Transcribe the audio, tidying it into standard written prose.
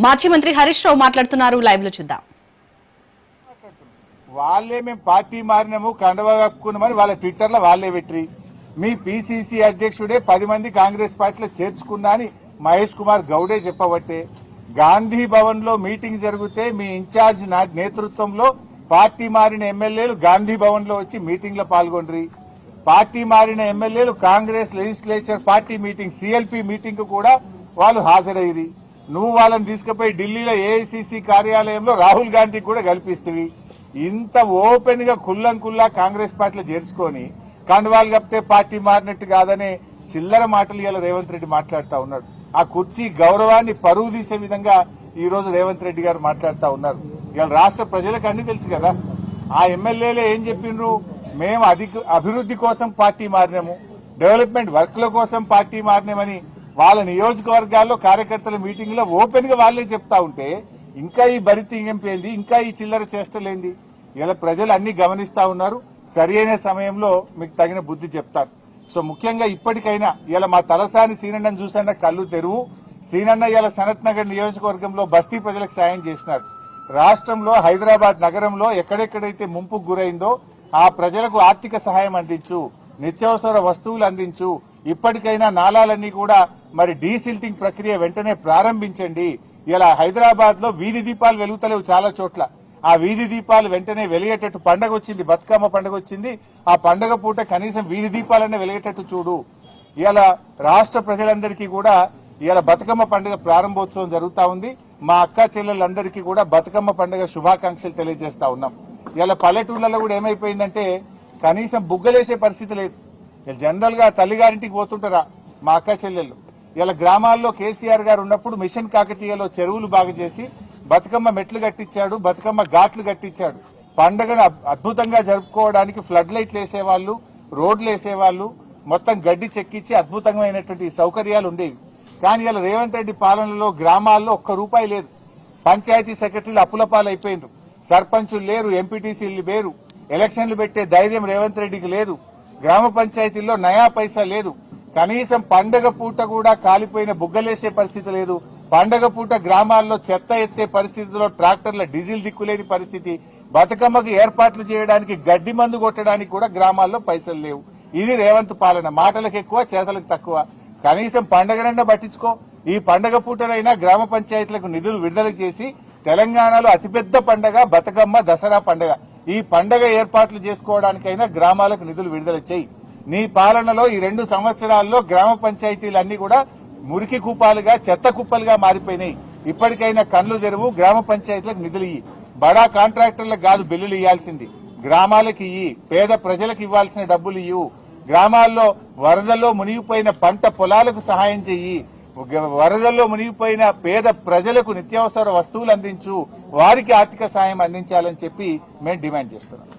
మాజీ మంత్రి హరీష్ రావు మాట్లాడుతున్నారు. లైవ్ లో చూద్దాం. వాళ్ళే మేము పార్టీ మారినాము కండవా కప్పుకున్నామని వాళ్ళ ట్విట్టర్ లో వాళ్ళే పెట్టి మీ పిసిసి అధ్యక్షుడే 10 మంది కాంగ్రెస్ పార్టీలో చేర్చుకున్నా అని మహేష్ కుమార్ గౌడే చెప్పబట్టే గాంధీ భవన్ లో మీటింగ్ జరిగితే మీ ఇన్ఛార్జ్ నేతృత్వంలో పార్టీ మారిన ఎమ్మెల్యేలు గాంధీ భవన్ లో వచ్చి మీటింగ్ లో పాల్గొండ్రి. పార్టీ మారిన ఎమ్మెల్యేలు Congress legislature party meeting CLP meeting కు కూడా వాళ్ళు హాజరయ్యి నువ్వు వాళ్ళని తీసుకుపోయి ఢిల్లీలో ఏఐసిసి కార్యాలయంలో రాహుల్ గాంధీకి కూడా కల్పిస్తవి. ఇంత ఓపెన్ గా కుల్లా కాంగ్రెస్ పార్టీలో చేర్చుకొని కండువాలు కప్పితే పార్టీ మారినట్టు కాదనే చిల్లర మాటలు ఇలా రేవంత్ రెడ్డి మాట్లాడుతూ ఉన్నాడు. ఆ కుర్చీ గౌరవాన్ని పరువు తీసే విధంగా ఈ రోజు రేవంత్ రెడ్డి గారు మాట్లాడుతూ ఉన్నారు. ఇలా రాష్ట్ర ప్రజలకు అన్ని తెలుసు కదా. ఆ ఎమ్మెల్యేలే ఏం చెప్పిండ్రు, మేము అభివృద్ధి కోసం పార్టీ మారినాము, డెవలప్మెంట్ వర్క్ల కోసం పార్టీ మారినామని వాళ్ళ నియోజకవర్గాల్లో కార్యకర్తల మీటింగ్ లో ఓపెన్ గా వాళ్లే చెప్తా ఉంటే ఇంకా ఈ బరితీయింపేంది, ఇంకా ఈ చిల్లర చేష్టలేంది. ఇలా ప్రజలు అన్ని గమనిస్తా ఉన్నారు. సరైన సమయంలో మీకు తగిన బుద్ధి చెప్తారు. సో ముఖ్యంగా ఇప్పటికైనా ఇలా మా తలసాని సీనన్నను చూసన్న కళ్ళు తెరువు. సీనన్న ఇలా సనత్ నగర్ నియోజకవర్గంలో బస్తీ ప్రజలకు సాయం చేసినాడు. రాష్ట్రంలో హైదరాబాద్ నగరంలో ఎక్కడెక్కడైతే ముంపుకు గురైందో ఆ ప్రజలకు ఆర్థిక సహాయం అందించు, నిత్యావసర వస్తువులు అందించు. ఇప్పటికైనా నాలాలన్నీ కూడా మరి డీసిల్టింగ్ ప్రక్రియ వెంటనే ప్రారంభించండి. ఇలా హైదరాబాద్ లో వీధి దీపాలు వెలుగుతలేవు చాలా చోట్ల. ఆ వీధి దీపాలు వెంటనే వెలిగేటట్టు పండగ వచ్చింది, బతుకమ్మ పండుగ వచ్చింది. ఆ పండగ పూట కనీసం వీధి దీపాలన్నీ వెలిగేటట్టు చూడు. ఇలా రాష్ట్ర ప్రజలందరికీ కూడా ఇలా బతుకమ్మ పండుగ ప్రారంభోత్సవం జరుగుతా ఉంది. మా అక్క చెల్లెలందరికీ కూడా బతుకమ్మ పండుగ శుభాకాంక్షలు తెలియజేస్తా ఉన్నాం. ఇలా పల్లెటూళ్లలో కూడా ఏమైపోయిందంటే కనీసం బుగ్గలేసే పరిస్థితి లేదు. జనరల్ గా తల్లిగారింటికి పోతుంటారా మా అక్క చెల్లెళ్ళు. ఇలా గ్రామాల్లో కేసీఆర్ గారు ఉన్నప్పుడు మిషన్ కాకతీయలో చెరువులు బాగు చేసి బతుకమ్మ మెట్లు కట్టించాడు, బతుకమ్మ ఘాట్లు కట్టించాడు. పండుగను అద్భుతంగా జరుపుకోవడానికి ఫ్లడ్ లైట్లు వేసేవాళ్లు, రోడ్లు వేసేవాళ్లు, మొత్తం గడ్డి చెక్కించి అద్భుతమైనటువంటి సౌకర్యాలు ఉండేవి. కానీ ఇలా రేవంత్ రెడ్డి పాలనలో గ్రామాల్లో ఒక్క రూపాయి లేదు. పంచాయతీ సెక్రటరీలు అప్పులపాలు అయిపోయిండ్రు, సర్పంచులు లేరు, ఎంపీటీసీలు లేరు, ఎలక్షన్లు పెట్టే ధైర్యం రేవంత్ రెడ్డికి లేదు. గ్రామ పంచాయతీల్లో నయా పైసా లేదు. కనీసం పండగ పూట కూడా కాలిపోయిన బుగ్గలేసే పరిస్థితి లేదు. పండగ పూట గ్రామాల్లో చెత్త ఎత్తే పరిస్థితిలో ట్రాక్టర్ల డీజిల్ దిక్కులేని పరిస్థితి. బతుకమ్మకు ఏర్పాట్లు చేయడానికి గడ్డి మందు కొట్టడానికి కూడా గ్రామాల్లో పైసలు లేవు. ఇది రేవంత్ పాలన. మాటలకు ఎక్కువ, చేతలకు తక్కువ. కనీసం పండగనన్నా పట్టించుకో. ఈ పండగ పూటనైనా గ్రామ పంచాయతీలకు నిధులు విడుదల చేసి తెలంగాణలో అతిపెద్ద పండగ బతుకమ్మ, దసరా పండగ. ఈ పండగ ఏర్పాట్లు చేసుకోవడానికైనా గ్రామాలకు నిధులు విడుదల చేయి. నీ పాలనలో ఈ 2 సంవత్సరాల్లో గ్రామ పంచాయతీలన్నీ కూడా మురికి కుప్పాలుగా, చెత్త కుప్పలుగా మారిపోయినాయి. ఇప్పటికైనా కళ్లు తెరువు, గ్రామ పంచాయతీలకు నిధులు ఇయ్యి. బడా కాంట్రాక్టర్లకు కాదు బిల్లులు ఇవ్వాల్సింది, గ్రామాలకు ఇయ్యి. పేద ప్రజలకు ఇవ్వాల్సిన డబ్బులు ఇవ్వు. గ్రామాల్లో వరదల్లో మునిగిపోయిన పంట పొలాలకు సహాయం చెయ్యి. వరదల్లో మునిగిపోయిన పేద ప్రజలకు నిత్యావసర వస్తువులు అందించు. వారికి ఆర్థిక సాయం అందించాలని చెప్పి మేము డిమాండ్ చేస్తున్నాం.